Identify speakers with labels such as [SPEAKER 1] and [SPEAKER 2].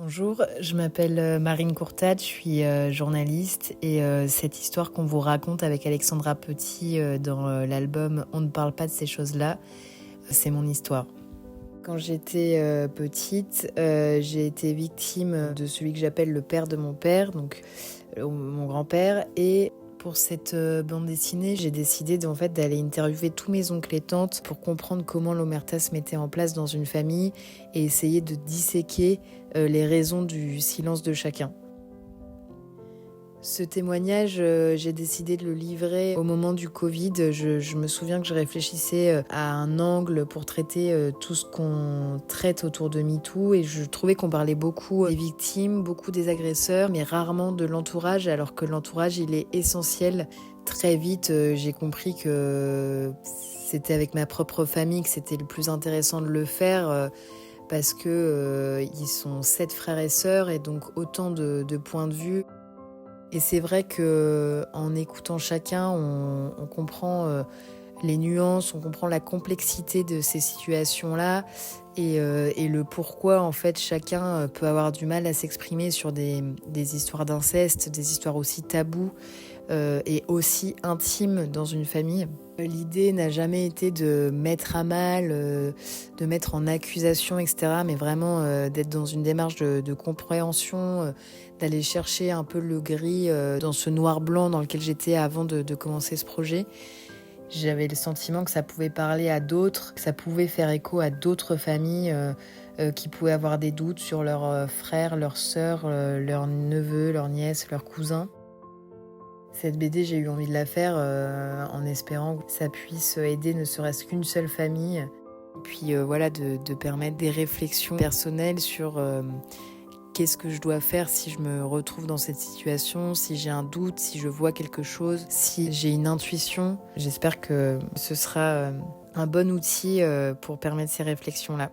[SPEAKER 1] Bonjour, je m'appelle Marine Courtade, je suis journaliste et cette histoire qu'on vous raconte avec Alexandra Petit dans l'album On ne parle pas de ces choses-là, c'est mon histoire. Quand j'étais petite, j'ai été victime de celui que j'appelle le père de mon père, donc mon grand-père, et pour cette bande dessinée, j'ai décidé d'aller interviewer tous mes oncles et tantes pour comprendre comment l'omerta se mettait en place dans une famille et essayer de disséquer les raisons du silence de chacun. Ce témoignage, j'ai décidé de le livrer au moment du Covid. Je me souviens que je réfléchissais à un angle pour traiter tout ce qu'on traite autour de MeToo et je trouvais qu'on parlait beaucoup des victimes, beaucoup des agresseurs, mais rarement de l'entourage, alors que l'entourage, il est essentiel. Très vite, j'ai compris que c'était avec ma propre famille que c'était le plus intéressant de le faire. Parce que ils sont 7 frères et sœurs et donc autant de points de vue. Et c'est vrai qu'en écoutant chacun, on comprend les nuances, on comprend la complexité de ces situations-là et le pourquoi en fait chacun peut avoir du mal à s'exprimer sur des histoires d'inceste, des histoires aussi tabous et aussi intimes dans une famille. L'idée n'a jamais été de mettre à mal, de mettre en accusation, etc. Mais vraiment d'être dans une démarche de compréhension, d'aller chercher un peu le gris dans ce noir-blanc dans lequel j'étais avant de commencer ce projet. J'avais le sentiment que ça pouvait parler à d'autres, que ça pouvait faire écho à d'autres familles qui pouvaient avoir des doutes sur leurs frères, leurs sœurs, leurs neveux, leurs nièces, leurs cousins. Cette BD, j'ai eu envie de la faire en espérant que ça puisse aider ne serait-ce qu'une seule famille. Et puis de permettre des réflexions personnelles sur qu'est-ce que je dois faire si je me retrouve dans cette situation, si j'ai un doute, si je vois quelque chose, si j'ai une intuition. J'espère que ce sera un bon outil pour permettre ces réflexions-là.